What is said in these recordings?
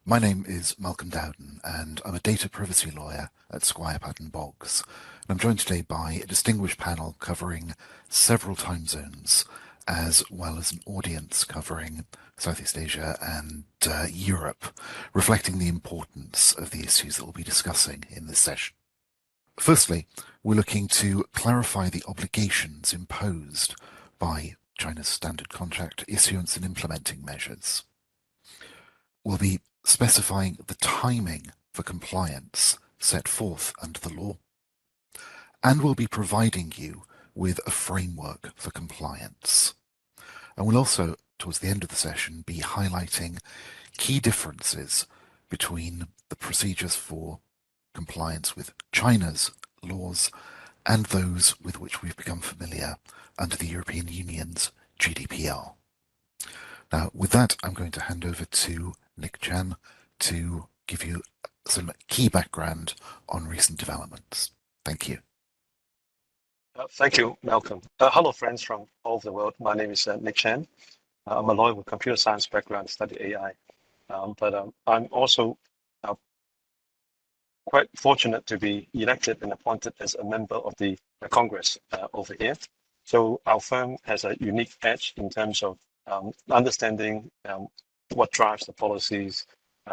My name is Malcolm Dowden, and I'm a data privacy lawyer at Squire Patton Boggs. And I'm joined today by a distinguished panel covering several time zones, as well as an audience covering Southeast Asia and Europe, reflecting the importance of the issues that we'll be discussing in this session. Firstly, we're looking to clarify the obligations imposed by China's standard contract issuance and implementing measures. We'll be specifying the timing for compliance set forth under the law, and we'll be providing you with a framework for compliance. And we'll also, towards the end of the session, be highlighting key differences between the procedures for compliance with China's laws and those with which we've become familiar under the European Union's GDPR. Now, with that, I'm going to hand over to Nick Chan to give you some key background on recent developments. Thank you. Thank you, Malcolm. Hello, friends from all over the world. My name is Nick Chan. I'm a lawyer with computer science background, study AI. But I'm also quite fortunate to be elected and appointed as a member of the Congress over here. So our firm has a unique edge in terms of understanding what drives the policies,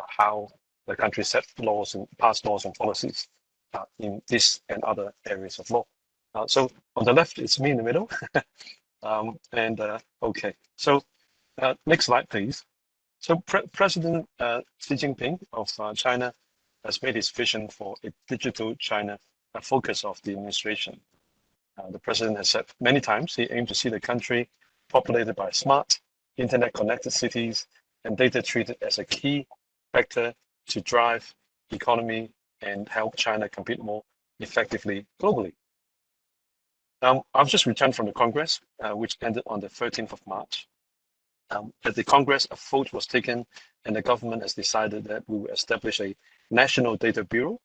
how the country set laws and pass laws and policies in this and other areas of law. So on the left, it's me in the middle. Okay, so next slide, please. So President Xi Jinping of China has made his vision for a digital China a focus of the administration. The president has said many times he aimed to see the country populated by smart, internet-connected cities and data treated as a key factor to drive economy and help China compete more effectively globally. I've just returned from the Congress, which ended on the 13th of March. At the Congress, a vote was taken and the government has decided that we will establish a National Data Bureau.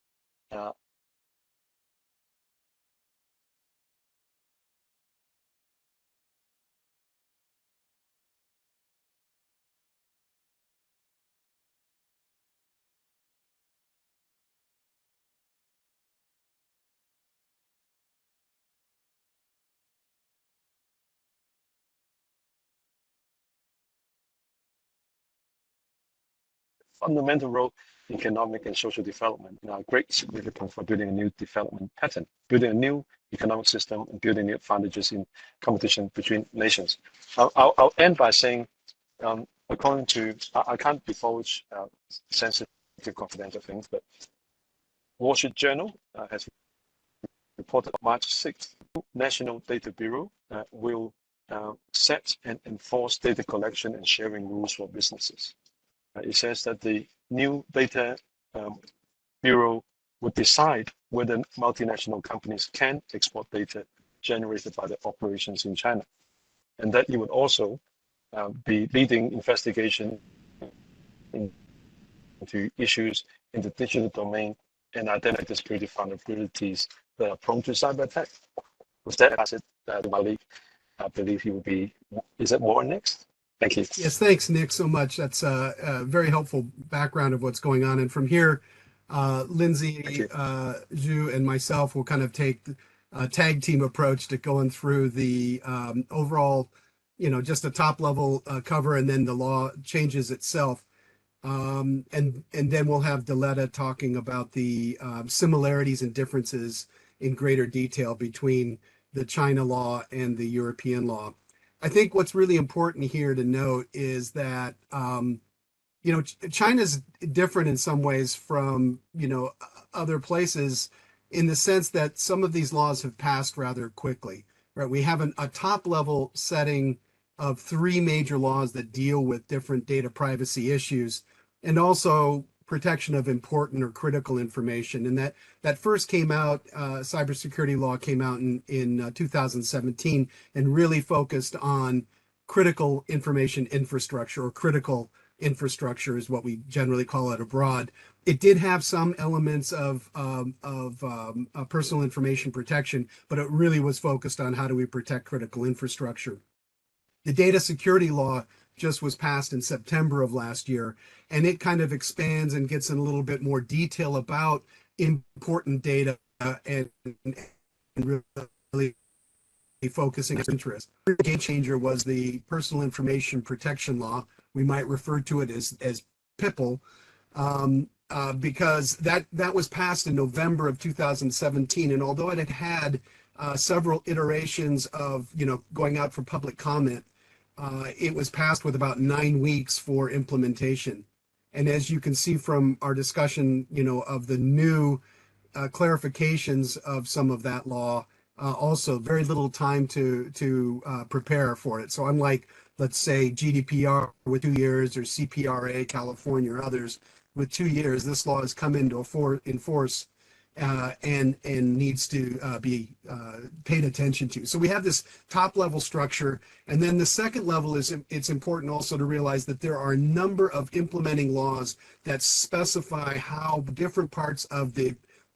Fundamental role in economic and social development, great significance for building a new development pattern, building a new economic system, and building new advantages in competition between nations. I'll end by saying, according to, I can't divulge sensitive confidential things, but Wall Street Journal has reported on March 6th, National Data Bureau will set and enforce data collection and sharing rules for businesses. It says that the new data bureau would decide whether multinational companies can export data generated by their operations in China, and that it would also be leading investigation into issues in the digital domain and identify security vulnerabilities that are prone to cyber attack. With that, I pass it to Malik. I believe he will be, is it Warren next? Thank you. Yes, thanks, Nick, so much. That's a very helpful background of what's going on. And from here, Lindsay, Zhu, and myself will kind of take a tag team approach to going through the overall, just a top level cover and then the law changes itself. And then we'll have Diletta talking about the similarities and differences in greater detail between the China law and the European law. I think what's really important here to note is that, China's different in some ways from, other places in the sense that some of these laws have passed rather quickly, right? We have a top level setting of 3 major laws that deal with different data privacy issues and also protection of important or critical information. And that first came out, cybersecurity law came out in 2017 and really focused on critical information infrastructure, or critical infrastructure is what we generally call it abroad. It did have some elements of personal information protection, but it really was focused on how do we protect critical infrastructure. The data security law just was passed in September of last year, and it kind of expands and gets in a little bit more detail about important data and really focusing its interest. The game changer was the Personal Information Protection Law. We might refer to it as PIPA, because that was passed in November of 2017, and although it had several iterations of going out for public comment, it was passed with about 9 weeks for implementation. And as you can see from our discussion, of the new clarifications of some of that law, also very little time to prepare for it. So unlike, let's say, GDPR with 2 years, or CPRA, California, or others with 2 years, this law has come into force and needs to be paid attention to. So we have this top level structure, and then the second level is it's important also to realize that there are a number of implementing laws that specify how different parts of the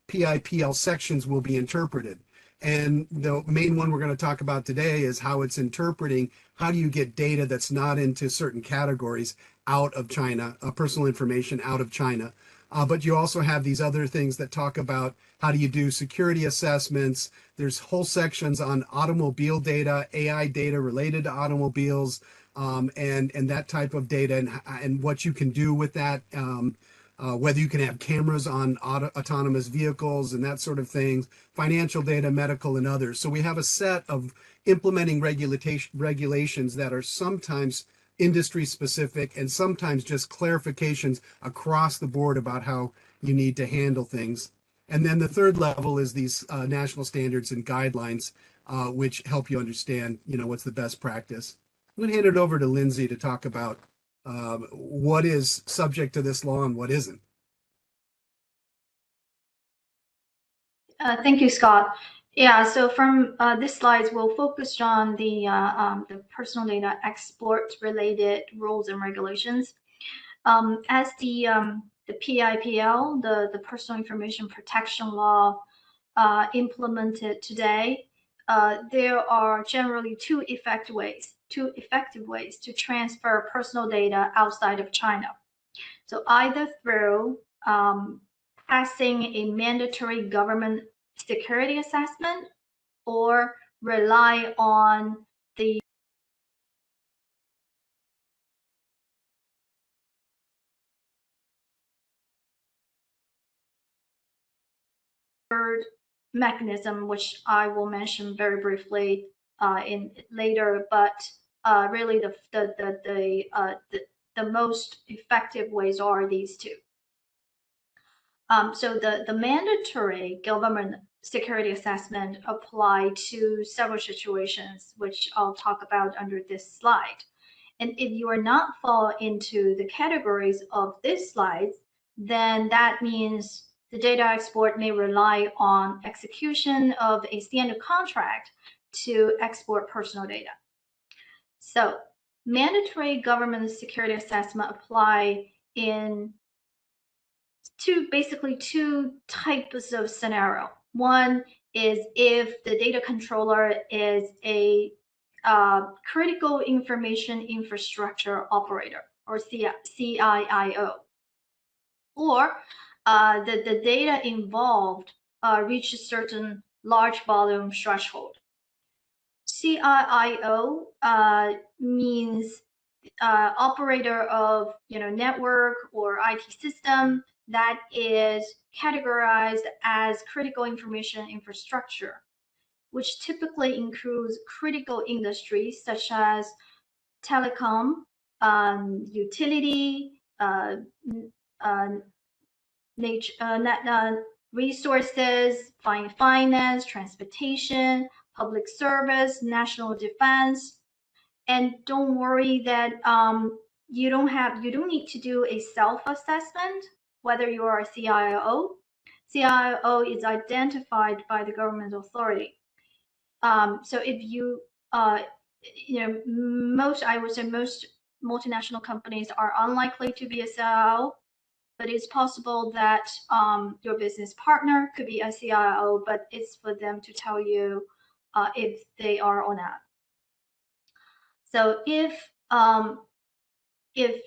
PIPL sections will be interpreted. And the main one we're going to talk about today is how it's interpreting how do you get data that's not into certain categories out of China, personal information out of China. But you also have these other things that talk about how do you do security assessments. There's whole sections on automobile data, AI data related to automobiles, and that type of data, and what you can do with that. Whether you can have cameras on autonomous vehicles and that sort of thing, financial data, medical, and others. So we have a set of implementing regulations that are sometimes industry specific and sometimes just clarifications across the board about how you need to handle things. And then the third level is these national standards and guidelines, which help you understand, what's the best practice. I'm going to hand it over to Lindsay to talk about what is subject to this law and what isn't. Thank you, Scott. Yeah, so from this slides, we'll focus on the personal data export related rules and regulations. As the PIPL, the Personal Information Protection Law, implemented today, there are generally two effective ways to transfer personal data outside of China. So either through passing a mandatory government security assessment, or rely on the third mechanism, which I will mention very briefly in later, but really the most effective ways are these two. So the mandatory government security assessment apply to several situations, which I'll talk about under this slide. And if you are not fall into the categories of this slide, then that means the data export may rely on execution of a standard contract to export personal data. So mandatory government security assessment apply in basically two types of scenario. One is if the data controller is a critical information infrastructure operator, or CIIO, or the data involved reach a certain large volume threshold. CIIO means operator of network or IT system that is categorized as critical information infrastructure, which typically includes critical industries such as telecom, utility, resources, finance, transportation, public service, national defense. And don't worry that you don't need to do a self-assessment whether you are a CIO. CIO is identified by the government authority. So if you I would say most multinational companies are unlikely to be a CIO, but it's possible that your business partner could be a CIO, but it's for them to tell you if they are or not. So if if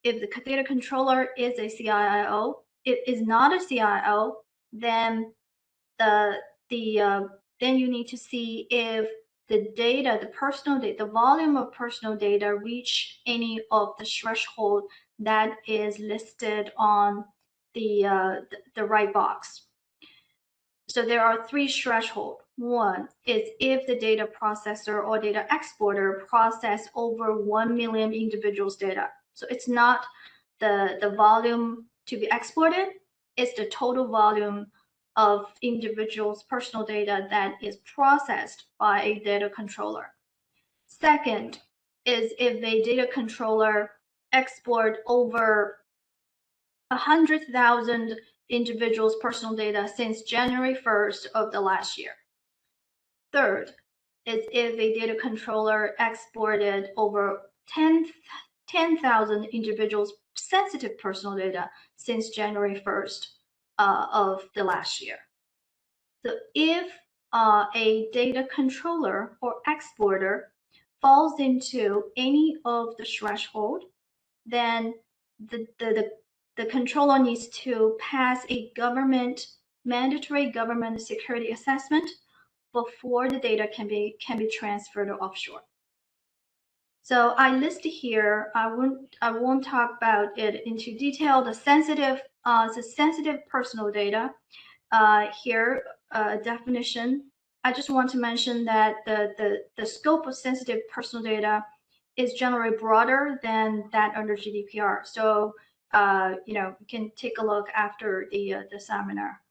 the data controller is a CIO, it is not a CIO, then then you need to see if the data, the personal data, the volume of personal data reach any of the threshold that is listed on the right box. So there are 3 thresholds. One is if the data processor or data exporter process over 1 million individuals' data. So it's not the volume to be exported, it's the total volume of individuals' personal data that is processed by a data controller. Second is if a data controller export over 100,000 individuals' personal data since January 1st of the last year. Third is if a data controller exported over 10,000 individuals' sensitive personal data since January 1st of the last year. So if a data controller or exporter falls into any of the threshold, then the controller needs to pass a mandatory government security assessment before the data can be transferred offshore. So I list here, I won't talk about it into detail, the sensitive personal data. Here, definition. I just want to mention that the scope of sensitive personal data is generally broader than that under GDPR. So, you know, you can take a look after the seminar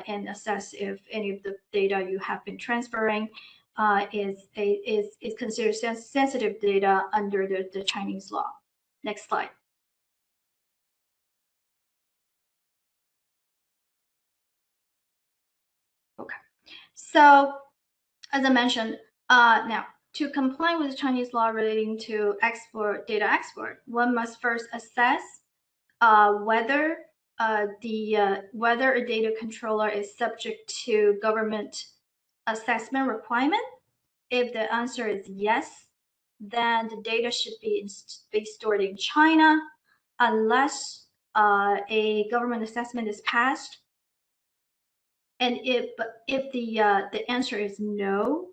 and assess if any of the data you have been transferring is considered sensitive data under the Chinese law. Next slide. Okay, so as I mentioned, now to comply with Chinese law relating to data export, one must first assess whether whether a data controller is subject to government assessment requirement. If the answer is yes, then the data should be stored in China unless a government assessment is passed. And if the answer is no,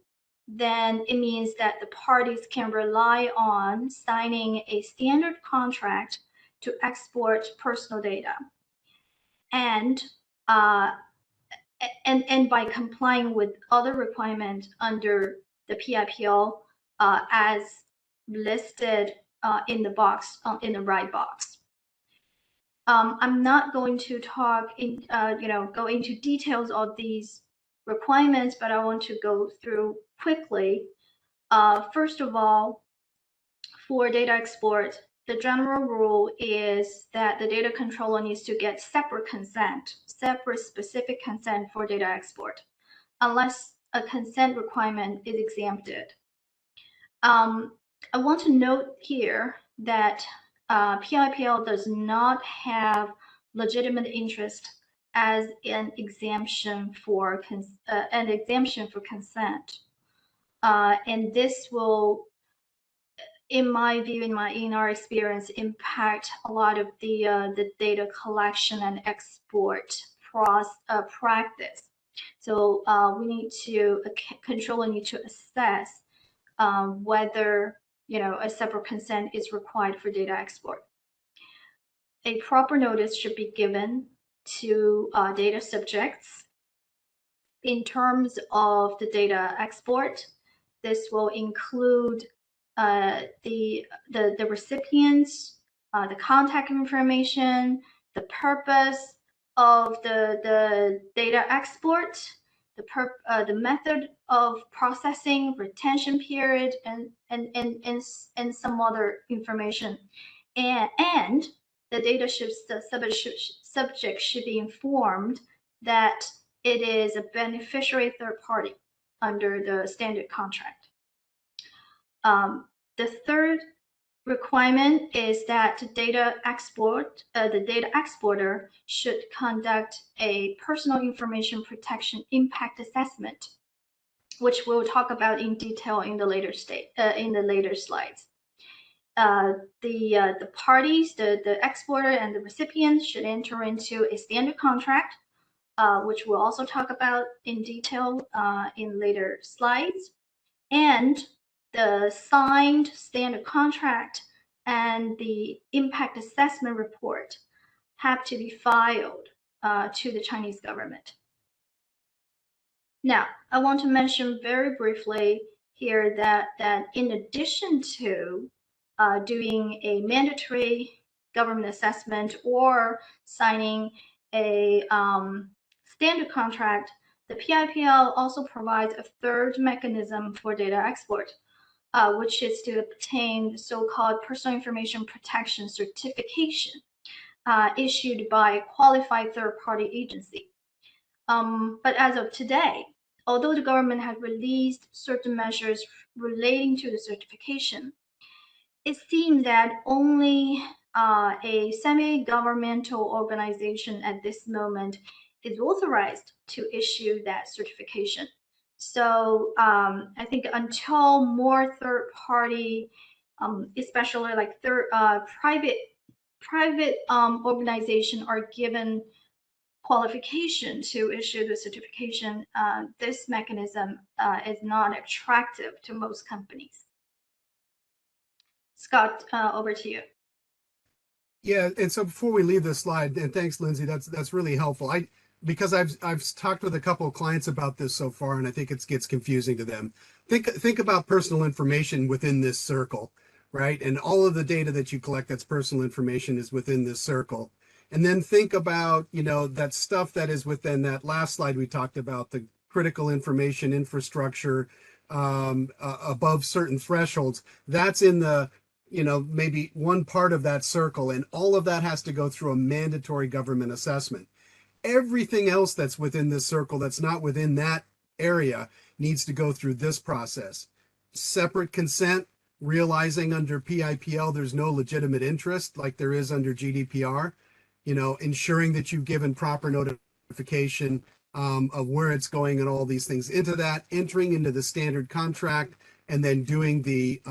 then it means that the parties can rely on signing a standard contract to export personal data, and by complying with other requirements under the PIPA as listed in the box in the right box. I'm not going to talk go into details of these requirements, but I want to go through quickly. First of all, for data export, the general rule is that the data controller needs to get separate specific consent for data export, unless a consent requirement is exempted. I want to note here that PIPL does not have legitimate interest as an exemption for consent, and this will, in my view, in our experience, impact a lot of the data collection and export practice. So we need to controller need to assess whether a separate consent is required for data export. A proper notice should be given to data subjects in terms of the data export. This will include the recipients, the contact information, the purpose of the data export, the method of processing, retention period, and some other information, and the data subject should be informed that it is a beneficiary third party under the standard contract. The third requirement is that the data exporter should conduct a personal information protection impact assessment, which we'll talk about in detail in the later slides. the parties, the exporter and the recipient should enter into a standard contract, which we'll also talk about in detail in later slides. And the signed standard contract and the impact assessment report have to be filed to the Chinese government. Now, I want to mention very briefly here that in addition to doing a mandatory government assessment or signing a standard contract, the PIPL also provides a third mechanism for data export, which is to obtain the so-called personal information protection certification issued by a qualified third-party agency. But as of today, although the government had released certain measures relating to the certification, it seems that only a semi-governmental organization at this moment is authorized to issue that certification. So I think until more third-party, especially like private organization are given qualification to issue the certification, this mechanism is not attractive to most companies. Scott, over to you. Yeah, and so before we leave this slide, and thanks, Lindsay, that's really helpful. Because I've talked with a couple of clients about this so far, and I think it gets confusing to them. Think about personal information within this circle, right? And all of the data that you collect that's personal information is within this circle. And then think about, that stuff that is within that last slide we talked about, the critical information infrastructure above certain thresholds. That's in the, maybe one part of that circle, and all of that has to go through a mandatory government assessment. Everything else that's within this circle that's not within that area needs to go through this process. Separate consent, realizing under PIPL there's no legitimate interest like there is under GDPR. Ensuring that you've given proper notification of where it's going and all these things into that, entering into the standard contract, and then doing the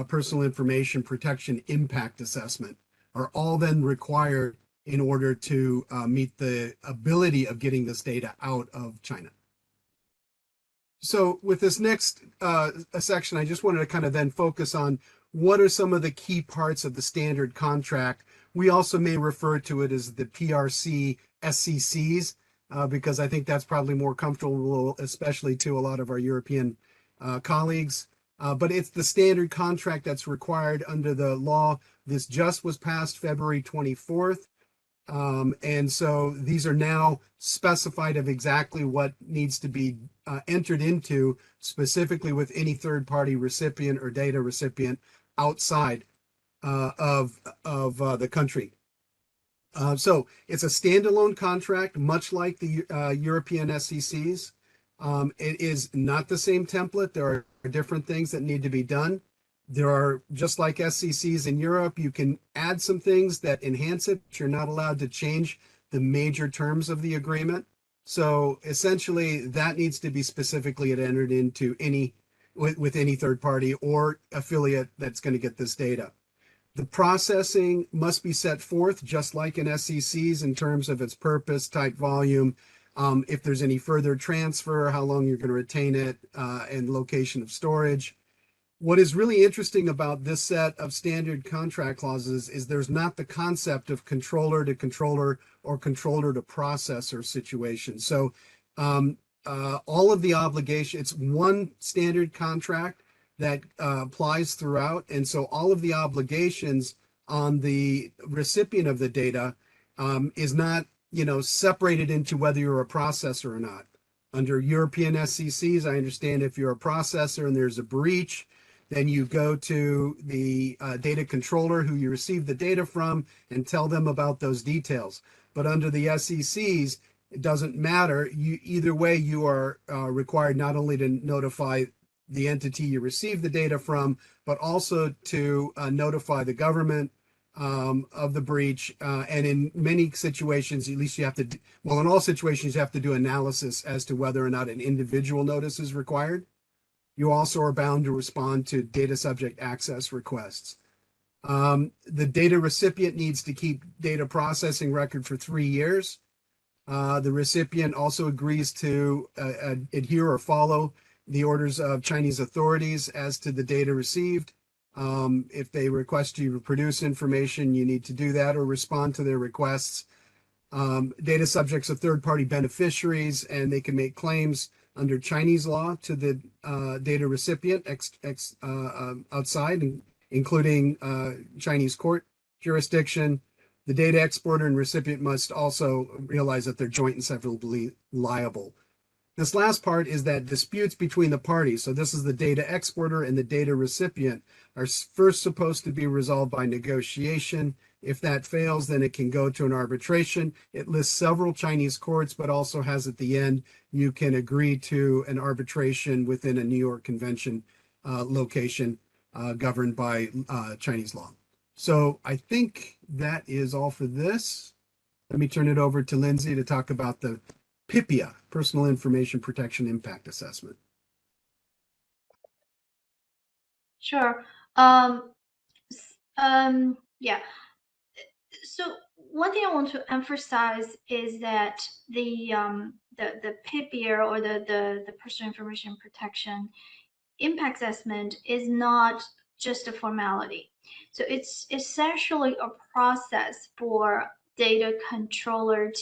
personal information protection impact assessment are all then required in order to meet the ability of getting this data out of China. So with this next section, I just wanted to kind of then focus on what are some of the key parts of the standard contract. We also may refer to it as the PRC SCCs, because I think that's probably more comfortable, especially to a lot of our European colleagues. But it's the standard contract that's required under the law. This just was passed February 24th. And so these are now specified of exactly what needs to be entered into specifically with any third-party recipient or data recipient outside of the country. So it's a standalone contract, much like the European SCCs. It is not the same template. There are different things that need to be done. There are, just like SCCs in Europe, you can add some things that enhance it, but you're not allowed to change the major terms of the agreement. So essentially, that needs to be specifically entered into with any third party or affiliate that's going to get this data. The processing must be set forth just like in SCCs in terms of its purpose, type, volume, if there's any further transfer, how long you're going to retain it, and location of storage. What is really interesting about this set of standard contract clauses is there's not the concept of controller to controller or controller to processor situation. So all of the obligation, it's one standard contract that applies throughout. And so all of the obligations on the recipient of the data is not, separated into whether you're a processor or not. Under European SCCs, I understand if you're a processor and there's a breach, then you go to the data controller who you receive the data from and tell them about those details. But under the SCCs, it doesn't matter. Either way, you are required not only to notify the entity you receive the data from, but also to notify the government of the breach. And in many situations, at least you have to, well, in all situations, you have to do analysis as to whether or not an individual notice is required. You also are bound to respond to data subject access requests. The data recipient needs to keep data processing record for 3 years. The recipient also agrees to adhere or follow the orders of Chinese authorities as to the data received. If they request you to produce information, you need to do that or respond to their requests. Data subjects are third-party beneficiaries, and they can make claims under Chinese law to the data recipient outside, including Chinese court jurisdiction. The data exporter and recipient must also realize that they're joint and severally liable. This last part is that disputes between the parties, so this is the data exporter and the data recipient, are first supposed to be resolved by negotiation. If that fails, then it can go to an arbitration. It lists several Chinese courts, but also has at the end, you can agree to an arbitration within a New York Convention location governed by Chinese law. So I think that is all for this. Let me turn it over to Lindsay to talk about the PIPA, Personal Information Protection Impact Assessment. Sure. Yeah. So one thing I want to emphasize is that the PIPA, or the Personal Information Protection Impact Assessment, is not just a formality. So it's essentially a process for data controller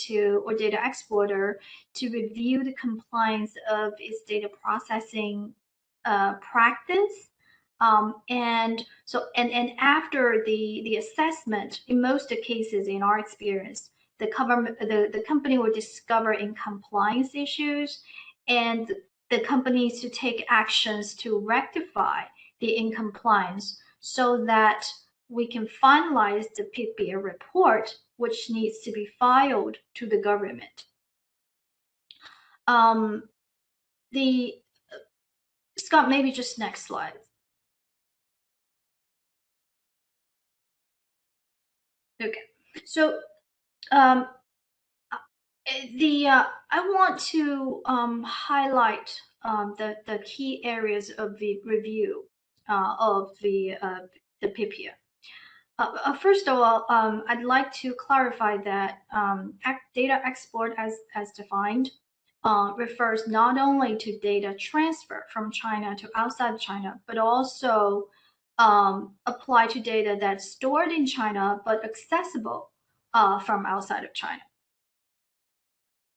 or data exporter to review the compliance of its data processing practice. And after the assessment, in most cases, in our experience, the company will discover incompliance issues, and the company needs to take actions to rectify the incompliance so that we can finalize the PIPA report, which needs to be filed to the government. Scott, maybe just next slide. Okay, so I want to highlight the key areas of the review of the PIPA. First of all, I'd like to clarify that data export as defined refers not only to data transfer from China to outside China, but also apply to data that's stored in China but accessible from outside of China.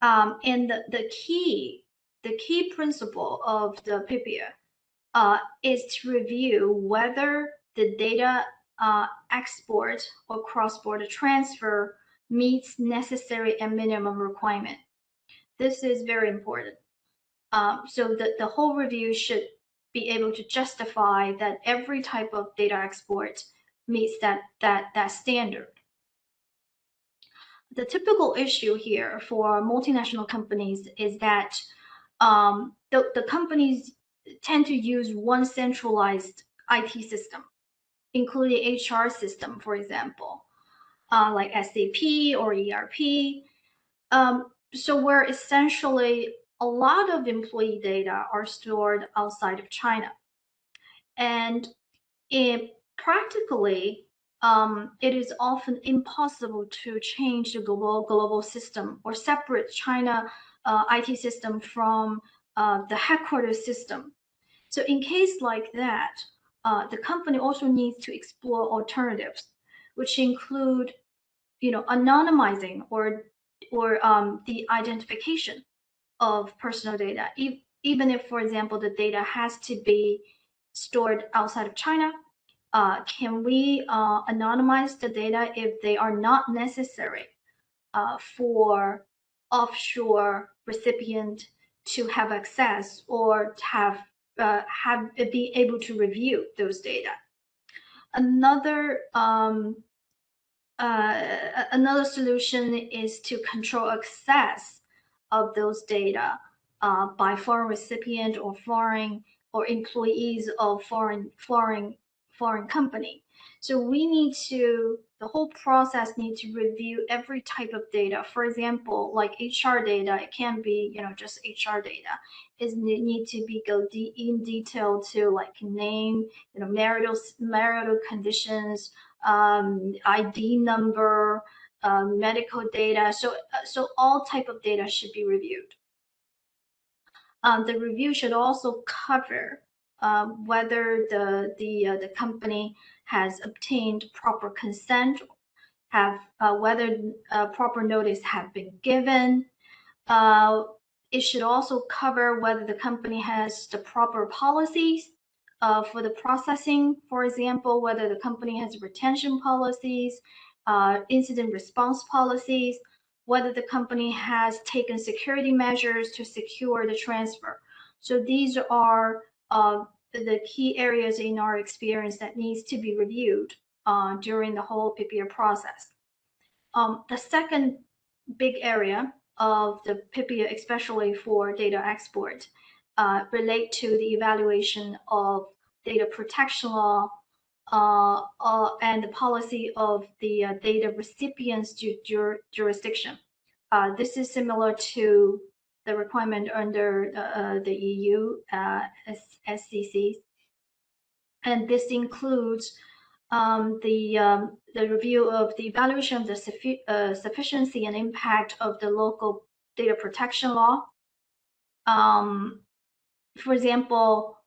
And the key principle of the PIPA is to review whether the data export or cross-border transfer meets necessary and minimum requirement. This is very important. So the whole review should be able to justify that every type of data export meets that standard. The typical issue here for multinational companies is that the companies tend to use one centralized IT system, including HR system, for example, like SAP or ERP. So where essentially a lot of employee data are stored outside of China. And practically, it is often impossible to change the global system or separate China IT system from the headquarters system. So in case like that, the company also needs to explore alternatives, which include, anonymizing or the identification of personal data. Even if, for example, the data has to be stored outside of China, can we anonymize the data if they are not necessary for offshore recipient to have access or to be able to review those data? Another solution is to control access of those data by foreign recipient or employees of foreign company. So the whole process needs to review every type of data. For example, like HR data, it can be, just HR data. It need to be in detail to like name, marital conditions, ID number, medical data. So all type of data should be reviewed. The review should also cover whether the company has obtained proper consent, whether proper notice have been given. It should also cover whether the company has the proper policies for the processing. For example, whether the company has retention policies, incident response policies, whether the company has taken security measures to secure the transfer. So these are the key areas in our experience that needs to be reviewed during the whole PPA process. The second big area of the PIPA, especially for data export, relate to the evaluation of data protection law and the policy of the data recipients jurisdiction. This is similar to the requirement under the EU SCCs, and this includes the review of the evaluation of the sufficiency and impact of the local data protection law. For example,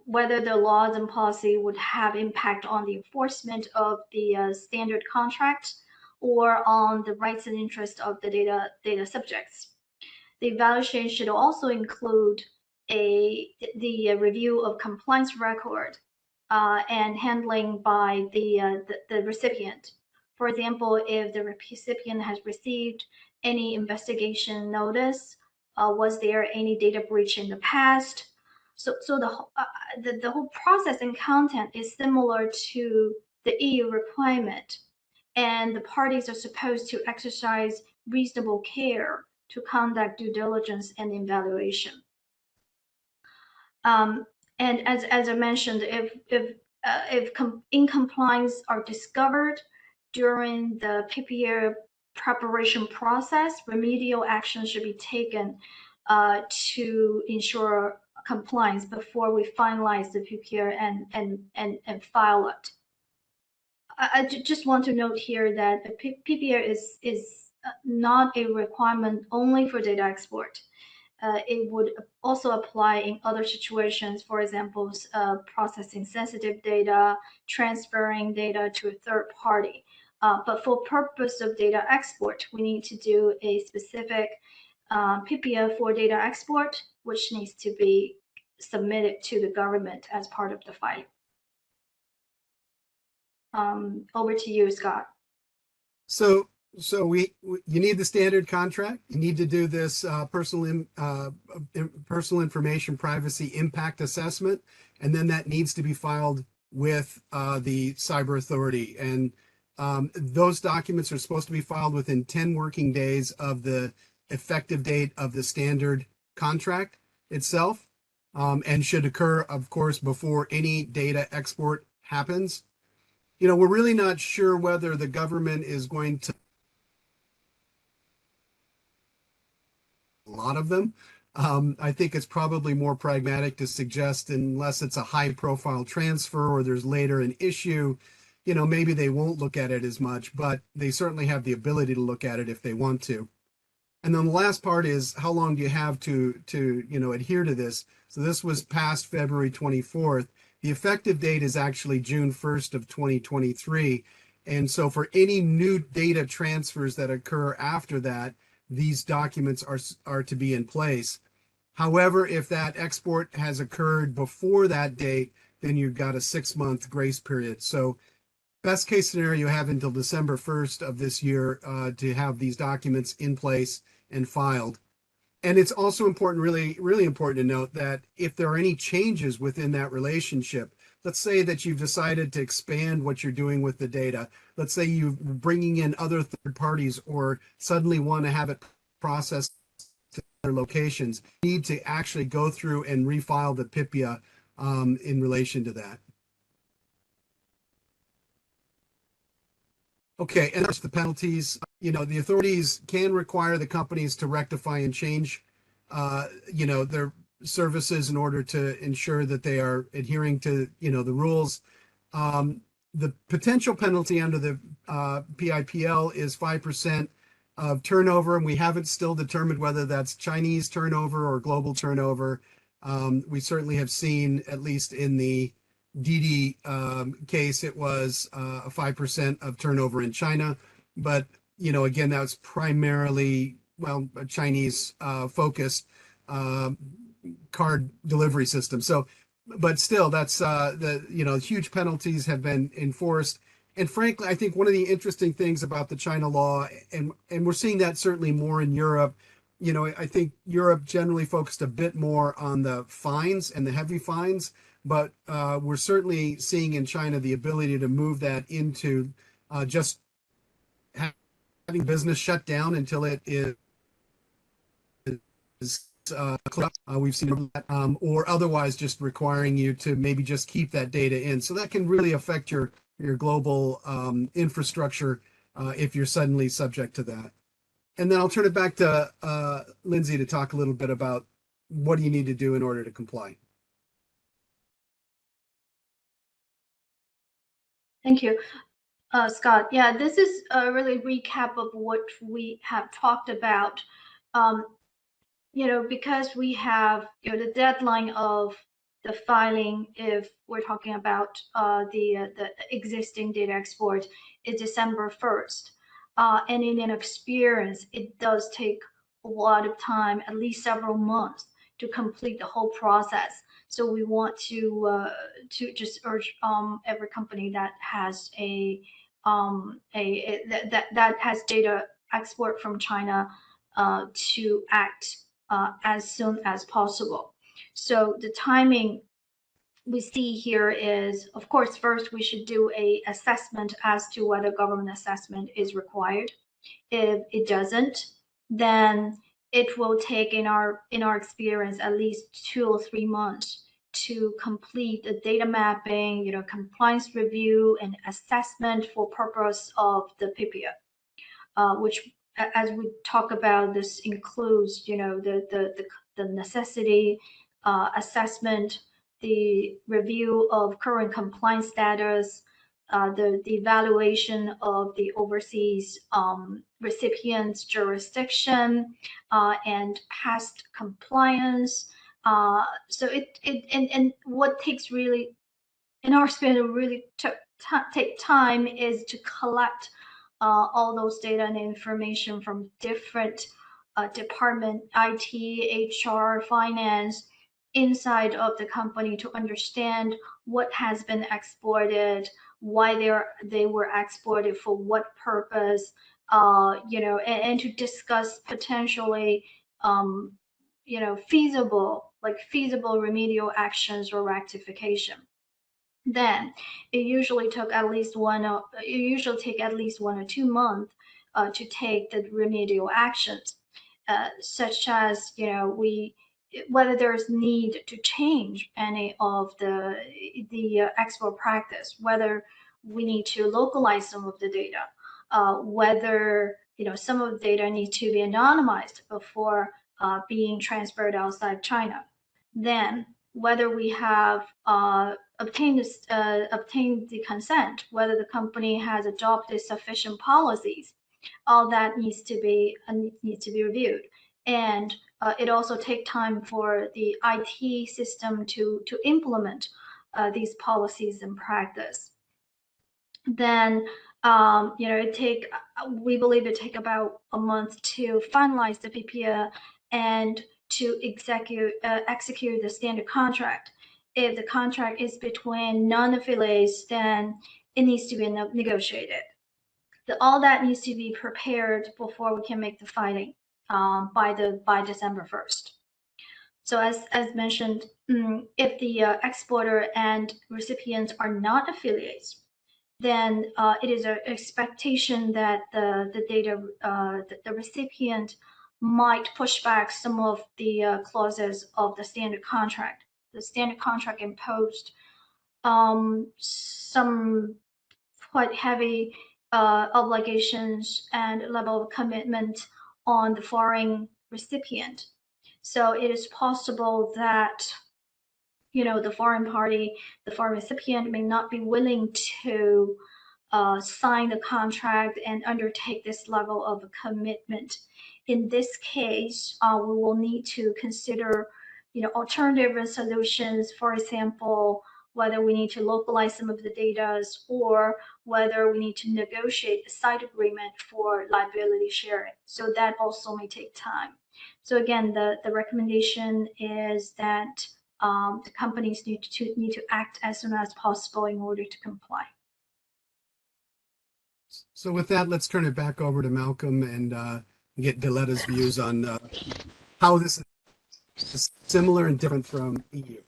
whether the laws and policy would have impact on the enforcement of the standard contract or on the rights and interests of the data subjects. The evaluation should also include the review of compliance record and handling by the recipient. For example, if the recipient has received any investigation notice, was there any data breach in the past? So the whole process and content is similar to the EU requirement, and the parties are supposed to exercise reasonable care to conduct due diligence and evaluation. And as I mentioned, if incompliance are discovered during the PPA preparation process, remedial action should be taken to ensure compliance before we finalize the PPA and file it. I just want to note here that the PPA is not a requirement only for data export. It would also apply in other situations, for example, processing sensitive data, transferring data to a third party. But for purpose of data export, we need to do a specific PPA for data export, which needs to be submitted to the government as part of the filing. Over to you, Scott. So you need the standard contract. You need to do this personal information privacy impact assessment, and then that needs to be filed with the cyber authority. And those documents are supposed to be filed within 10 working days of the effective date of the standard contract itself, and should occur, of course, before any data export happens. You know, we're really not sure whether the government is going to a lot of them. I think it's probably more pragmatic to suggest, unless it's a high profile transfer or there's later an issue, you know, maybe they won't look at it as much, but they certainly have the ability to look at it if they want to. And then the last part is, how long do you have to you know, adhere to this? So this was passed February 24th. The effective date is actually June 1st of 2023. And so for any new data transfers that occur after that, these documents are to be in place. However, if that export has occurred before that date, then you've got a 6-month grace period. So best case scenario, you have until December 1st of this year to have these documents in place and filed. And it's also important, really important to note that if there are any changes within that relationship, let's say that you've decided to expand what you're doing with the data. Let's say you're bringing in other third parties or suddenly want to have it processed to other locations. You need to actually go through and refile the PIPA in relation to that. Okay, and there's the penalties. You know, the authorities can require the companies to rectify and change, you know, their the services in order to ensure that they are adhering to, you know, the rules. the potential penalty under the PIPL is 5% of turnover, and we haven't still determined whether that's Chinese turnover or global turnover. We certainly have seen, at least in the Didi case, it was a 5% of turnover in China. But, you know, again, that was primarily, well, a Chinese focused card delivery system. So, but still, that's huge penalties have been enforced. And frankly, I think one of the interesting things about the China law, and we're seeing that certainly more in Europe, you know, I think Europe generally focused a bit more on the fines and the heavy fines, but we're certainly seeing in China the ability to move that into just having business shut down until it is we've seen that, or otherwise just requiring you to maybe just keep that data in. So that can really affect your global infrastructure if you're suddenly subject to that. And then I'll turn it back to Lindsay to talk a little bit about what do you need to do in order to comply. Thank you, Scott. Yeah, this is a really recap of what we have talked about. You know, because we have, you know, the deadline of the filing, if we're talking about the existing data export, is December 1st. And in an experience, it does take a lot of time, at least several months, to complete the whole process. So we want to just urge every company that has that has data export from China to act as soon as possible. So the timing we see here is, of course, first we should do a assessment as to whether government assessment is required. If it doesn't, then it will take, in our experience, at least 2 or 3 months to complete the data mapping, you know, compliance review and assessment for purpose of the PIPA, which, as we talk about, this includes, you know, the necessity assessment, the review of current compliance status, the evaluation of the overseas recipient's jurisdiction and past compliance. So and what takes really, in our experience, really take time is to collect all those data and information from different department, IT, HR, finance, inside of the company to understand what has been exported, why they were exported, for what purpose, you know, and to discuss potentially, you know, feasible remedial actions or rectification. Then it usually take at least 1 or 2 months to take the remedial actions, such as, you know, whether there's need to change any of the export practice, whether we need to localize some of the data, whether, you know, some of the data needs to be anonymized before being transferred outside China. Then whether we have obtained the consent, whether the company has adopted sufficient policies, all that needs to be reviewed. And it also takes time for the IT system to implement these policies in practice. Then you know, we believe it take about a month to finalize the PPA and to execute the standard contract. If the contract is between non-affiliates, then it needs to be negotiated. All that needs to be prepared before we can make the filing by December 1st. So as mentioned, if the exporter and recipients are not affiliates, then it is an expectation that the recipient might push back some of the clauses of the standard contract. The standard contract imposed some quite heavy obligations and level of commitment on the foreign recipient. So it is possible that, the foreign party, the foreign recipient may not be willing to sign the contract and undertake this level of commitment. In this case, we will need to consider, alternative solutions. For example, whether we need to localize some of the data or whether we need to negotiate a side agreement for liability sharing. So that also may take time. So again, the recommendation is that the companies need to act as soon as possible in order to comply. So with that, let's turn it back over to Malcolm and get Diletta's views on how this is similar and different from EU.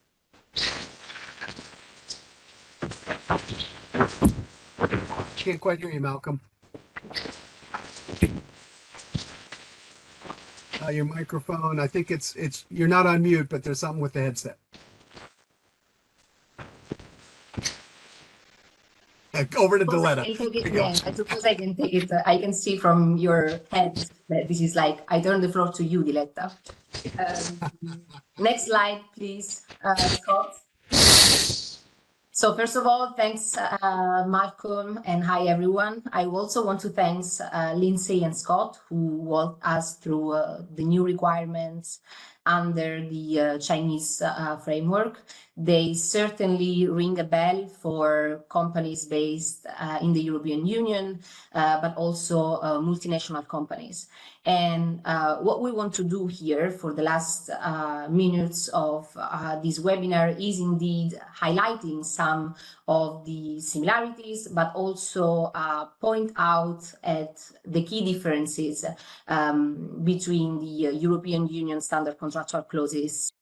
Can't quite hear you, Malcolm. Your microphone, I think it's you're not on mute, but there's something with the headset. Over to Diletta. I suppose I can take it. I can see from your head that this is like, I turn the floor to you, Diletta. Next slide, please, Scott. So first of all, thanks, Malcolm, and hi, everyone. I also want to thank Lindsay and Scott, who walked us through the new requirements under the Chinese framework. They certainly ring a bell for companies based in the European Union, but also multinational companies. And what we want to do here for the last minutes of this webinar is indeed highlighting some of the similarities, but also point out at the key differences between the European Union standard contractual clauses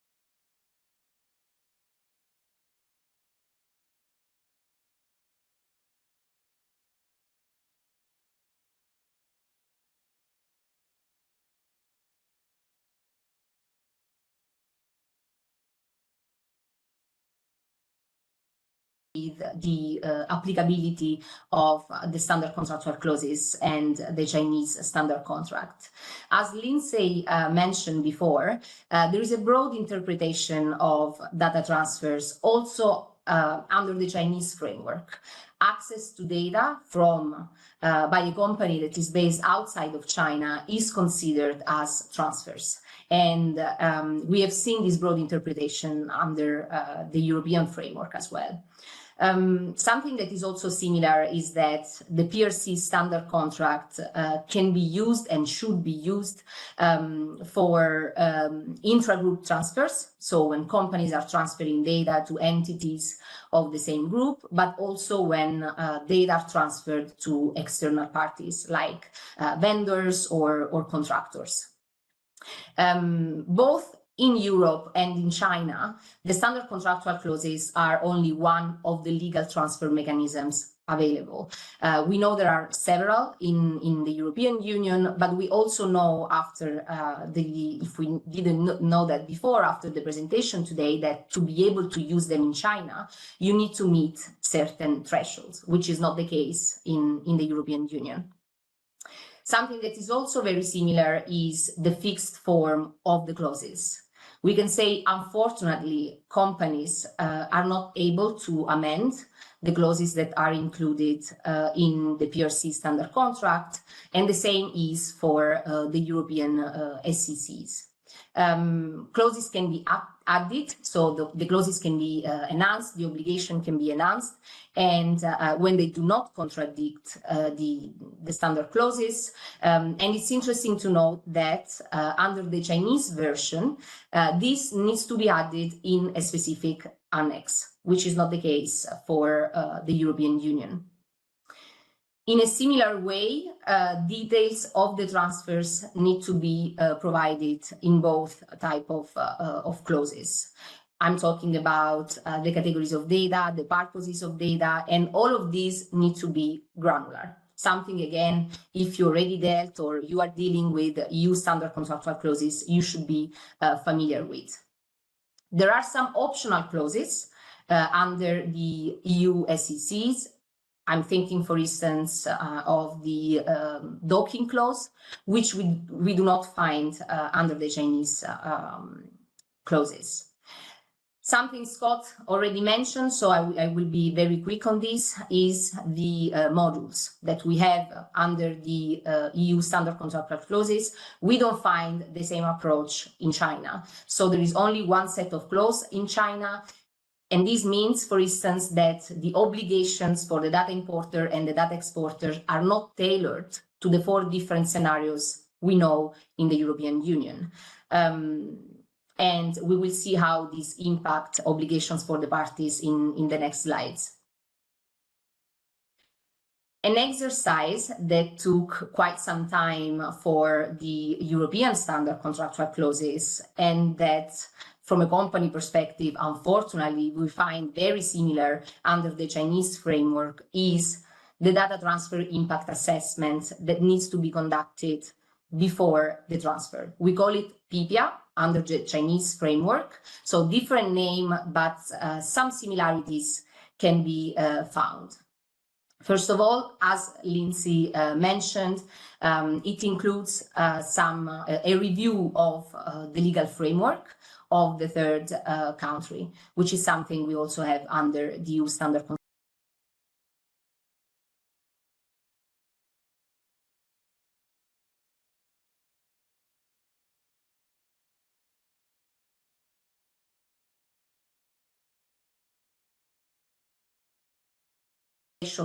the applicability of the standard contractual clauses and the Chinese standard contract. As Lindsay mentioned before, there is a broad interpretation of data transfers also under the Chinese framework. Access to data from by a company that is based outside of China is considered as transfers. And we have seen this broad interpretation under the European framework as well. Something that is also similar is that the PRC standard contract can be used and should be used for intra-group transfers. So when companies are transferring data to entities of the same group, but also when data are transferred to external parties like vendors or contractors. Both in Europe and in China, the standard contractual clauses are only one of the legal transfer mechanisms available. We know there are several in the European Union, but we also know after if we didn't know that before, after the presentation today, that to be able to use them in China, you need to meet certain thresholds, which is not the case in the European Union. Something that is also very similar is the fixed form of the clauses. We can say, unfortunately, companies are not able to amend the clauses that are included in the PRC standard contract, and the same is for the European SCCs. Clauses can be added, so the clauses can be enhanced, the obligation can be enhanced, and when they do not contradict the standard clauses. And it's interesting to note that under the Chinese version, this needs to be added in a specific annex, which is not the case for the European Union. In a similar way, details of the transfers need to be provided in both type of clauses. I'm talking about the categories of data, the purposes of data, and all of these need to be granular. Something, again, if you already dealt or you are dealing with EU standard contractual clauses, you should be familiar with. There are some optional clauses under the EU SCCs. I'm thinking, for instance, of the docking clause, which we do not find under the Chinese clauses. Something Scott already mentioned, so I will be very quick on this, is the modules that we have under the EU standard contractual clauses. We don't find the same approach in China. So there is only one set of clauses in China. And this means, for instance, that the obligations for the data importer and the data exporter are not tailored to the 4 different scenarios we know in the European Union. And we will see how these impact obligations for the parties in the next slides. An exercise that took quite some time for the European standard contractual clauses, and that from a company perspective, unfortunately, we find very similar under the Chinese framework, is the data transfer impact assessment that needs to be conducted before the transfer. We call it PIPA under the Chinese framework. So different name, but some similarities can be found. First of all, as Lindsay mentioned, it includes a review of the legal framework of the third country, which is something we also have under the EU standard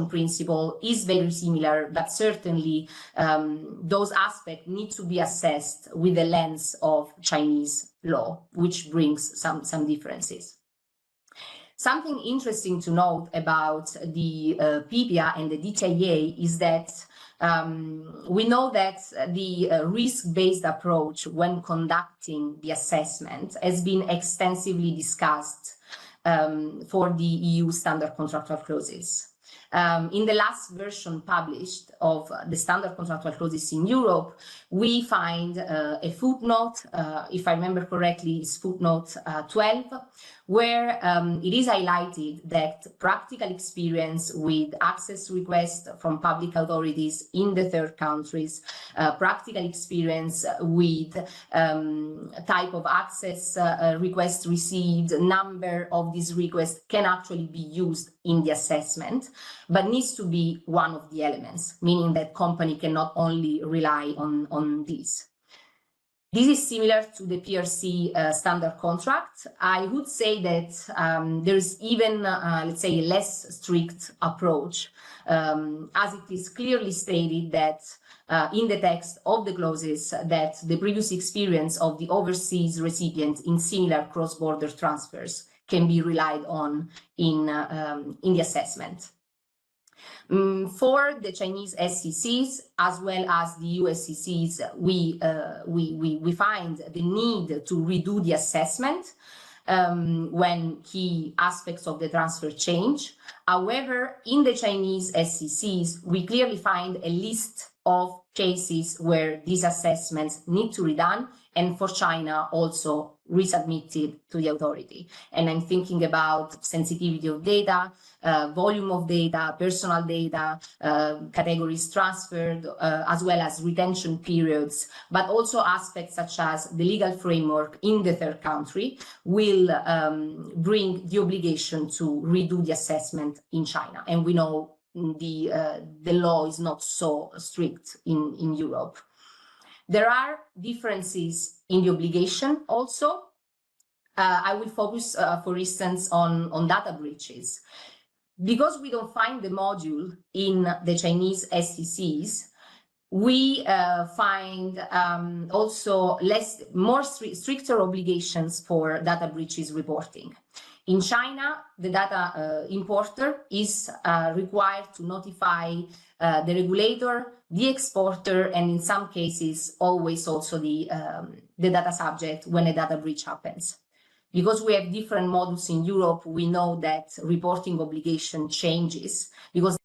principle is very similar, but certainly those aspects need to be assessed with the lens of Chinese law, which brings some differences. Something interesting to note about the PIPA and the DTA is that we know that the risk-based approach when conducting the assessment has been extensively discussed for the EU standard contractual clauses. In the last version published of the standard contractual clauses in Europe, we find a footnote, if I remember correctly, it's footnote 12, where it is highlighted that practical experience with access requests from public authorities in the third countries, practical experience with type of access requests received, number of these requests can actually be used in the assessment, but needs to be one of the elements, meaning that company cannot only rely on this. This is similar to the PRC standard contract. I would say that there is even, let's say, a less strict approach, as it is clearly stated that in the text of the clauses that the previous experience of the overseas recipient in similar cross-border transfers can be relied on in the assessment. For the Chinese SCCs as well as the EU SCCs, we find the need to redo the assessment when key aspects of the transfer change. However, in the Chinese SCCs, we clearly find a list of cases where these assessments need to be done, and for China also resubmitted to the authority. And I'm thinking about sensitivity of data, volume of data, personal data, categories transferred, as well as retention periods, but also aspects such as the legal framework in the third country will bring the obligation to redo the assessment in China. And we know the law is not so strict in Europe. There are differences in the obligation also. I will focus, for instance, on data breaches. Because we don't find the module in the Chinese SCCs, we find also stricter obligations for data breaches reporting. In China, the data importer is required to notify the regulator, the exporter, and in some cases, always also the data subject when a data breach happens. Because we have different modules in Europe, we know that reporting obligation changes because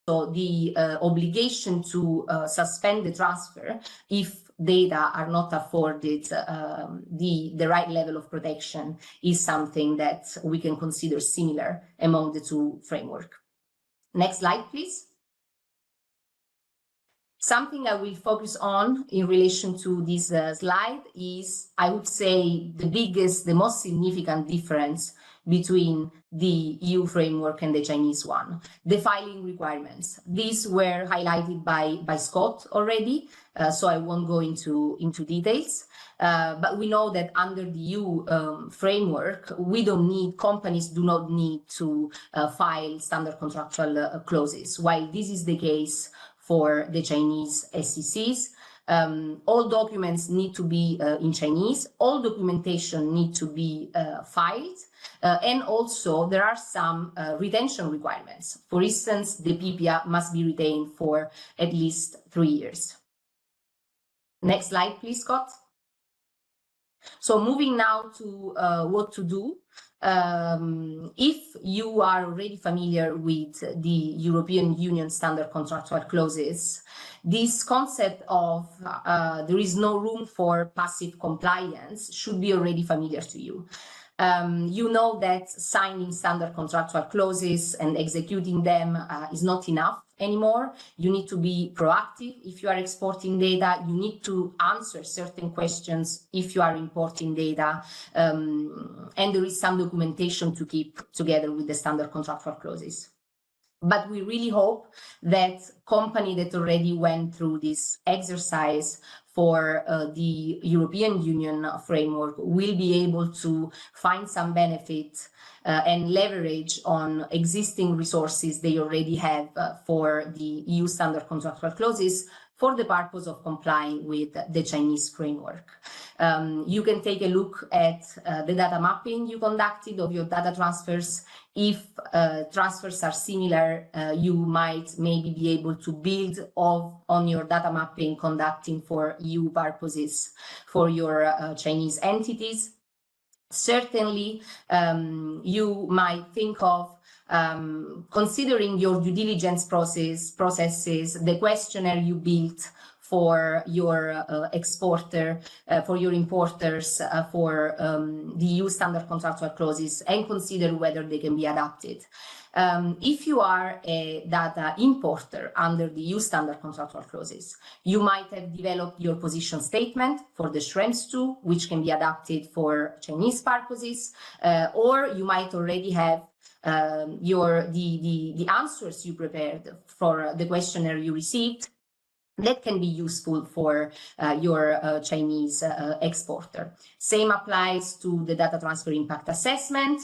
the obligation to suspend the transfer if data are not afforded the right level of protection is something that we can consider similar among the two frameworks. Next slide, please. Something I will focus on in relation to this slide is, I would say, the most significant difference between the EU framework and the Chinese one, the filing requirements. These were highlighted by Scott already, so I won't go into details. But we know that under the EU framework, companies do not need to file standard contractual clauses, while this is the case for the Chinese SCCs. All documents need to be in Chinese, all documentation need to be filed, and also there are some retention requirements. For instance, the PIPA must be retained for at least 3 years. Next slide, please, Scott. So moving now to what to do. If you are already familiar with the European Union standard contractual clauses, this concept of there is no room for passive compliance should be already familiar to you. You know that signing standard contractual clauses and executing them is not enough anymore. You need to be proactive if you are exporting data. You need to answer certain questions if you are importing data. And there is some documentation to keep together with the standard contractual clauses. But we really hope that company that already went through this exercise for the European Union framework will be able to find some benefit and leverage on existing resources they already have for the EU standard contractual clauses for the purpose of complying with the Chinese framework. You can take a look at the data mapping you conducted of your data transfers. If transfers are similar, you might maybe be able to build on your data mapping conducting for EU purposes for your Chinese entities. Certainly, you might think of considering your due diligence processes, the questionnaire you built for your exporter, for your importers, for the EU standard contractual clauses, and consider whether they can be adapted. If you are a data importer under the EU standard contractual clauses, you might have developed your position statement for the Schrems 2, which can be adapted for Chinese purposes, or you might already have the answers you prepared for the questionnaire you received that can be useful for your Chinese exporter. Same applies to the data transfer impact assessment.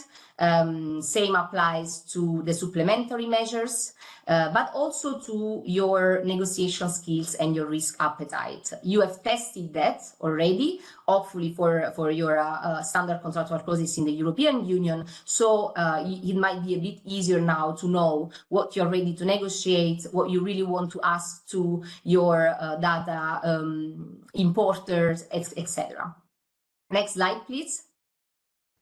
Same applies to the supplementary measures, but also to your negotiation skills and your risk appetite. You have tested that already, hopefully for your standard contractual clauses in the European Union. So it might be a bit easier now to know what you're ready to negotiate, what you really want to ask to your data importers, etc. Next slide, please.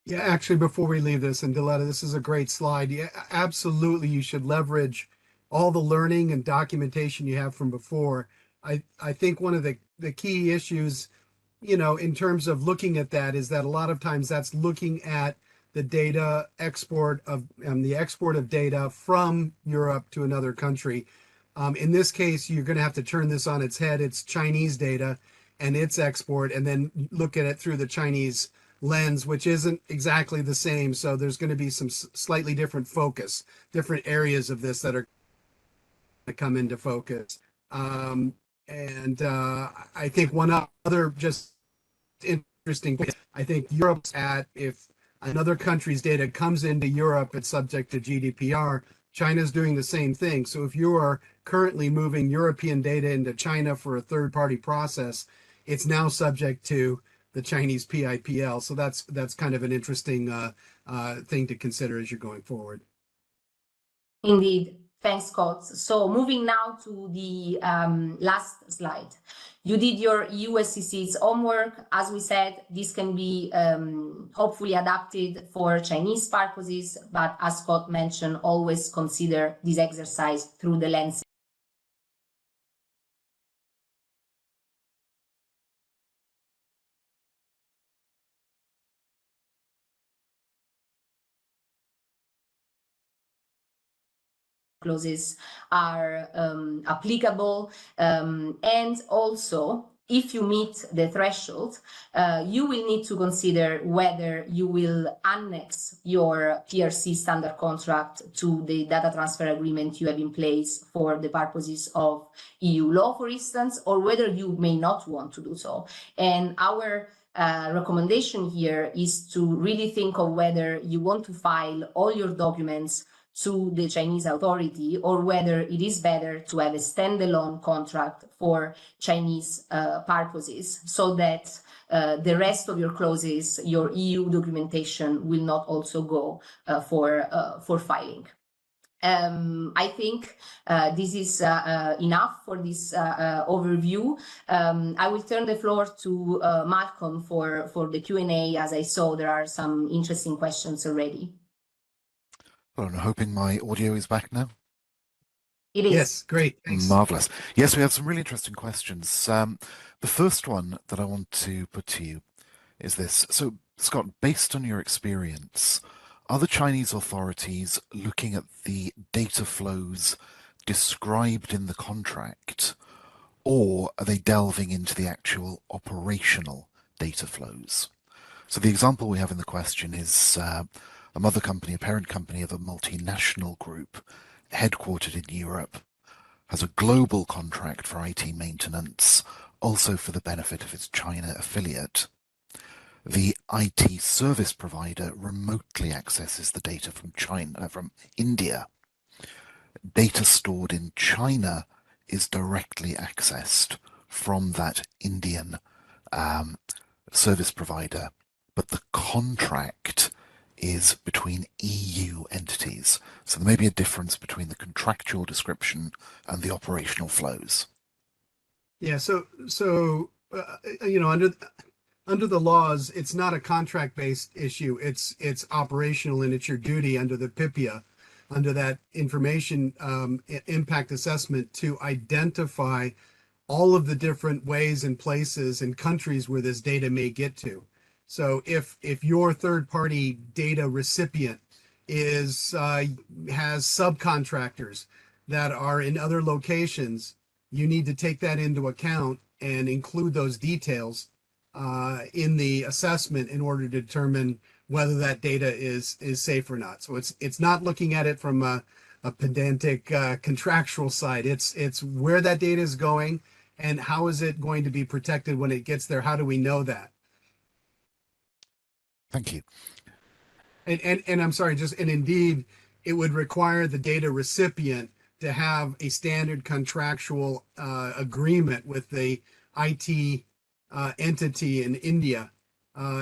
Yeah, actually, before we leave this, and Diletta, this is a great slide. Yeah, absolutely, you should leverage all the learning and documentation you have from before. I think one of the key issues, you know, in terms of looking at that is that a lot of times that's looking at the data export of the export of data from Europe to another country. In this case, you're going to have to turn this on its head. It's Chinese data and its export, and then look at it through the Chinese lens, which isn't exactly the same. So there's going to be some slightly different focus, different areas of this that are going to come into focus. I think one other just interesting thing, I think Europe's at, if another country's data comes into Europe, it's subject to GDPR. China's doing the same thing. So if you are currently moving European data into China for a third-party process, it's now subject to the Chinese PIPL. So that's kind of an interesting thing to consider as you're going forward. Indeed. Thanks, Scott. So moving now to the last slide. You did your EU SCCs homework. As we said, this can be hopefully adapted for Chinese purposes, but as Scott mentioned, always consider this exercise through the lens clauses are applicable, and also if you meet the threshold, you will need to consider whether you will annex your PRC standard contract to the data transfer agreement you have in place for the purposes of EU law, for instance, or whether you may not want to do so. And our recommendation here is to really think of whether you want to file all your documents to the Chinese authority, or whether it is better to have a standalone contract for Chinese purposes, so that the rest of your clauses, your EU documentation, will not also go for filing. I think this is enough for this overview. I will turn the floor to Malcolm for the Q&A, as I saw there are some interesting questions already. Well, I'm hoping my audio is back now. It is. Yes, great. Thanks. Marvelous. Yes, we have some really interesting questions. The first one that I want to put to you is this. So, Scott, based on your experience, are the Chinese authorities looking at the data flows described in the contract, or are they delving into the actual operational data flows? So the example we have in the question is a mother company, a parent company of a multinational group headquartered in Europe, has a global contract for IT maintenance, also for the benefit of its China affiliate. The IT service provider remotely accesses the data from India. Data stored in China is directly accessed from that Indian service provider, but the contract is between EU entities. So there may be a difference between the contractual description and the operational flows. Yeah, so you know, under the laws, it's not a contract-based issue. It's operational, and it's your duty under the PIPA, under that information impact assessment, to identify all of the different ways and places and countries where this data may get to. So if your third-party data recipient has subcontractors that are in other locations, you need to take that into account and include those details in the assessment in order to determine whether that data is safe or not. So it's not looking at it from a pedantic contractual side. It's where that data is going and how is it going to be protected when it gets there. How do we know that? Thank you. And I'm sorry, and indeed, it would require the data recipient to have a standard contractual agreement with the IT entity in India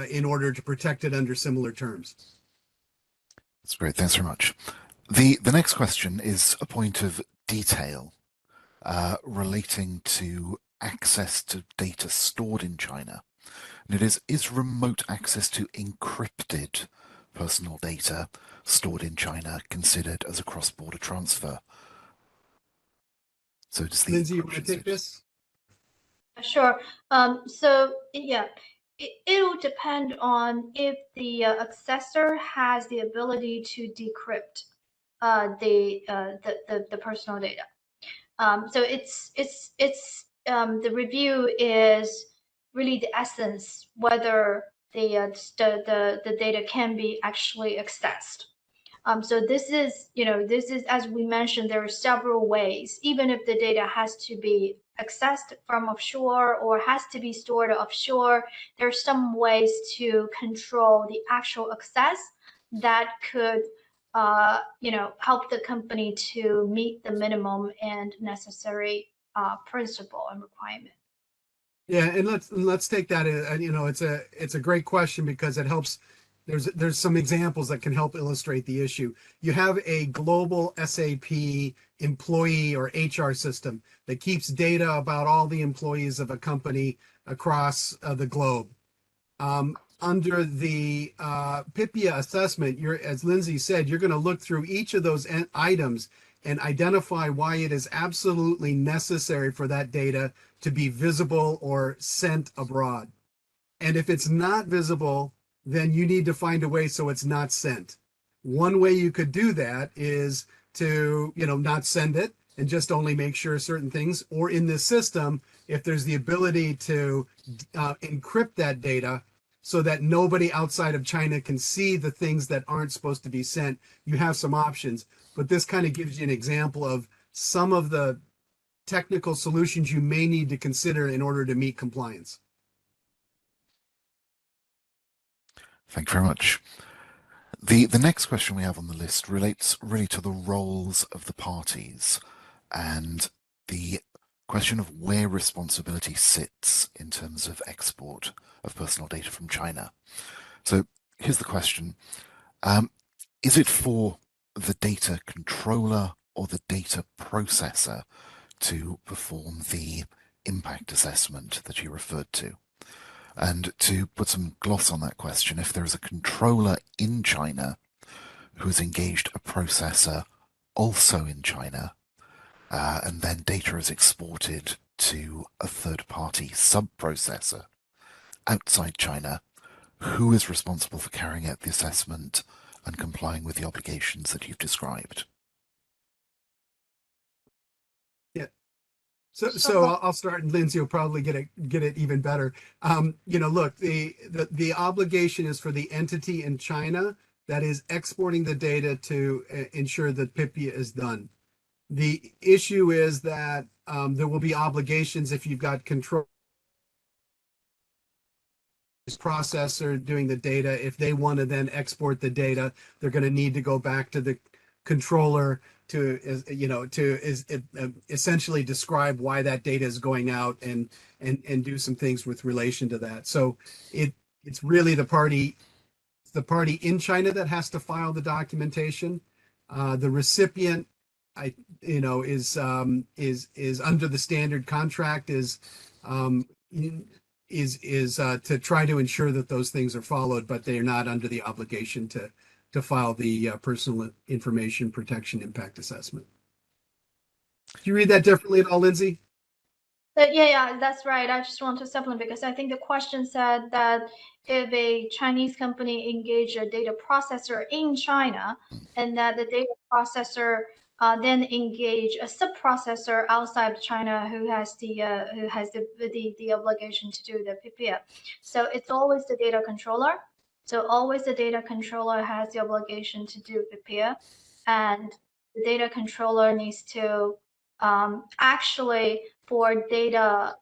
in order to protect it under similar terms. That's great. Thanks very much. The next question is a point of detail relating to access to data stored in China. And it is remote access to encrypted personal data stored in China considered as a cross-border transfer? So does the Lindsay, you want to take this? Sure. So yeah, it will depend on if the accessor has the ability to decrypt the personal data. So the review is really the essence whether the data can be actually accessed. So this is, as we mentioned, there are several ways. Even if the data has to be accessed from offshore or has to be stored offshore, there are some ways to control the actual access that could help the company to meet the minimum and necessary principle and requirement. Yeah, and let's take that. It's a great question because it helps. There's some examples that can help illustrate the issue. You have a global SAP employee or HR system that keeps data about all the employees of a company across the globe. Under the PIPA assessment, as Lindsay said, you're going to look through each of those items and identify why it is absolutely necessary for that data to be visible or sent abroad. And if it's not visible, then you need to find a way so it's not sent. One way you could do that is to, not send it and just only make sure certain things, or in this system, if there's the ability to encrypt that data so that nobody outside of China can see the things that aren't supposed to be sent, you have some options. But this kind of gives you an example of some of the technical solutions you may need to consider in order to meet compliance. Thank you very much. The next question we have on the list relates really to the roles of the parties and the question of where responsibility sits in terms of export of personal data from China. So here's the question. Is it for the data controller or the data processor to perform the impact assessment that you referred to? And to put some gloss on that question, if there is a controller in China who has engaged a processor also in China, and then data is exported to a third-party sub-processor outside China, who is responsible for carrying out the assessment and complying with the obligations that you've described? So I'll start, and Lindsay will probably get it even better. Look, the obligation is for the entity in China that is exporting the data to ensure that PIPA is done. The issue is that there will be obligations if you've got control processor doing the data. If they want to then export the data, they're going to need to go back to the controller to essentially describe why that data is going out and do some things with relation to that. So it's really the party in China that has to file the documentation. The recipient, is under the standard contract is to try to ensure that those things are followed, but they are not under the obligation to file the personal information protection impact assessment. Do you read that differently at all, Lindsay? Yeah, that's right. I just want to supplement because I think the question said that if a Chinese company engage a data processor in China and that the data processor then engage a sub-processor outside China who has the obligation to do the PIPA. So it's always the data controller. So always the data controller has the obligation to do PIPA, and the data controller needs to actually for data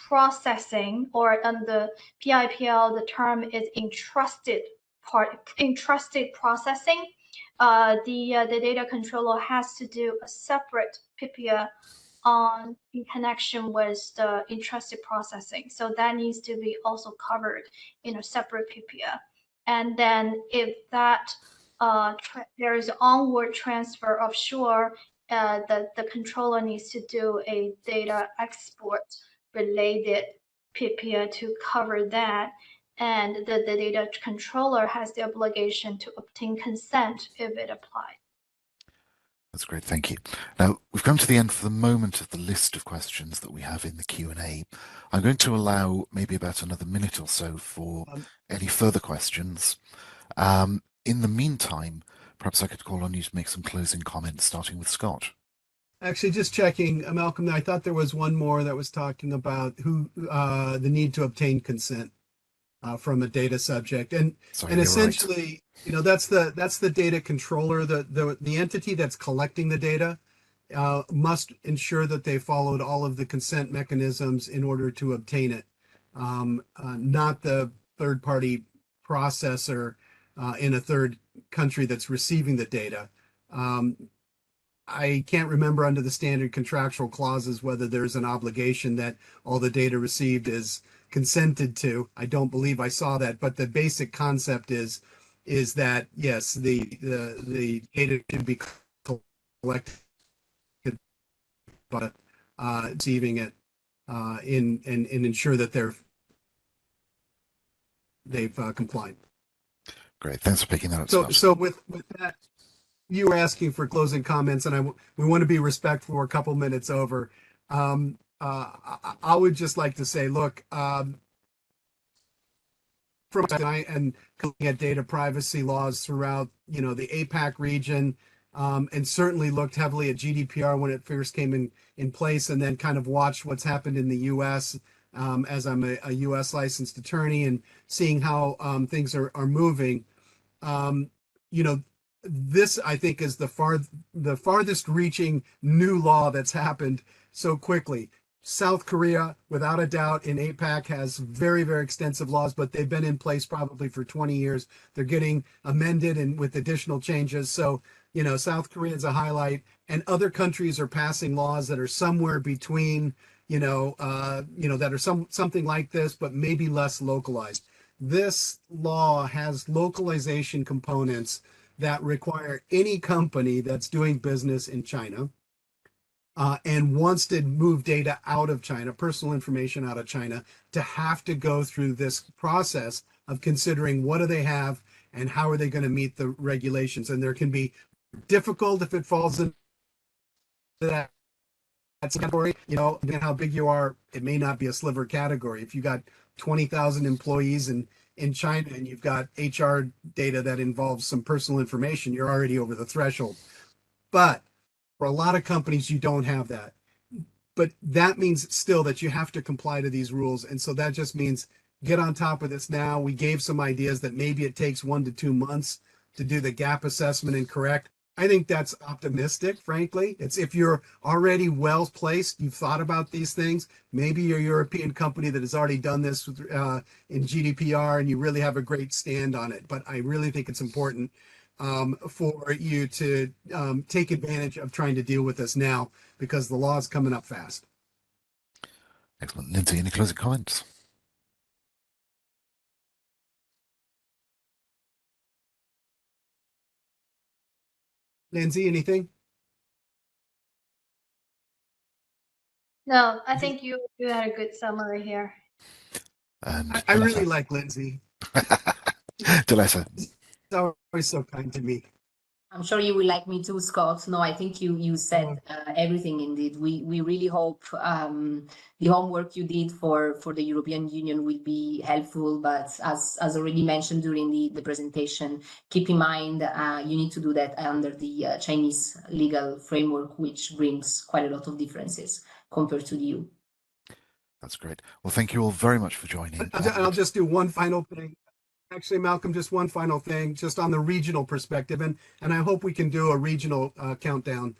processing, or under PIPL, the term is entrusted processing. The data controller has to do a separate PIPA in connection with the entrusted processing. So that needs to be also covered in a separate PIPA. And then if that there is onward transfer offshore, the controller needs to do a data export related PIPA to cover that. And the data controller has the obligation to obtain consent if it applies. That's great, thank you. Now, we've come to the end for the moment of the list of questions that we have in the Q&A. I'm going to allow maybe about another minute or so for any further questions. In the meantime, perhaps I could call on you to make some closing comments, starting with Scott. Actually, just checking, Malcolm, I thought there was one more that was talking about the need to obtain consent from a data subject. And essentially, right. That's the data controller. The entity that's collecting the data must ensure that they followed all of the consent mechanisms in order to obtain it, not the third-party processor in a third country that's receiving the data. I can't remember under the standard contractual clauses whether there's an obligation that all the data received is consented to. I don't believe I saw that, but the basic concept is that yes, the data should be collected but receiving it and ensure that they've complied. Great. Thanks for picking that up. So with that, you were asking for closing comments, and we want to be respectful. We're a couple minutes over. I would just like to say, look, from and looking at data privacy laws throughout, the APAC region, and certainly looked heavily at GDPR when it first came in place, and then kind of watched what's happened in the U.S. As I'm a U.S. licensed attorney and seeing how things are moving. This I think is the farthest reaching new law that's happened so quickly. South Korea, without a doubt, in APAC has very, very extensive laws, but they've been in place probably for 20 years. They're getting amended and with additional changes. So, South Korea is a highlight, and other countries are passing laws that are somewhere between, that are something like this, but maybe less localized. This law has localization components that require any company that's doing business in China and wants to move data out of China, personal information out of China, to have to go through this process of considering what do they have and how are they going to meet the regulations. And there can be difficult if it falls into that category. Depending on how big you are, it may not be a sliver category. If you got 20,000 employees in China and you've got HR data that involves some personal information, you're already over the threshold. But for a lot of companies, you don't have that. But that means still that you have to comply to these rules. And so that just means get on top of this now. We gave some ideas that maybe it takes 1 to 2 months to do the gap assessment and correct. I think that's optimistic, frankly. It's if you're already well placed, you've thought about these things. Maybe you're a European company that has already done this in GDPR and you really have a great stand on it. But I really think it's important for you to take advantage of trying to deal with this now because the law is coming up fast. Excellent. Lindsay, any closing comments? Lindsay, anything? No, I think you had a good summary here. And I really like Lindsay. Diletta. She's always so kind to me. I'm sure you will like me too, Scott. No, I think you said everything indeed. We really hope the homework you did for the European Union will be helpful. But as already mentioned during the presentation, keep in mind you need to do that under the Chinese legal framework, which brings quite a lot of differences compared to the EU. That's great. Well, thank you all very much for joining. I'll just do one final thing. Actually, Malcolm, just one final thing, just on the regional perspective, and I hope we can do a regional countdown.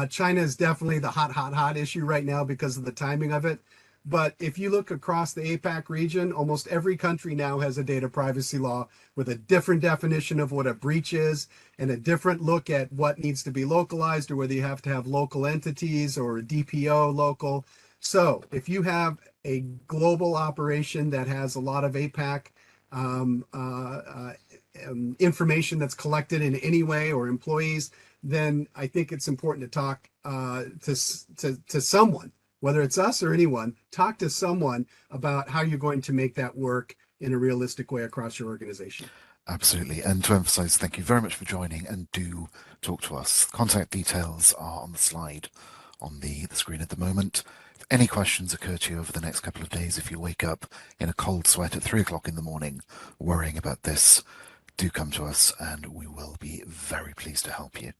China is definitely the hot issue right now because of the timing of it. But if you look across the APAC region, almost every country now has a data privacy law with a different definition of what a breach is and a different look at what needs to be localized or whether you have to have local entities or a DPO local. So if you have a global operation that has a lot of APAC information that's collected in any way or employees, then I think it's important to talk to someone, whether it's us or anyone. Talk to someone about how you're going to make that work in a realistic way across your organization. Absolutely. And to emphasize, thank you very much for joining, and do talk to us. Contact details are on the slide on the screen at the moment. If any questions occur to you over the next couple of days, if you wake up in a cold sweat at 3 o'clock in the morning worrying about this, do come to us and we will be very pleased to help you.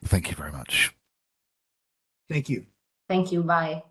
Thank you very much. Thank you. Thank you. Bye.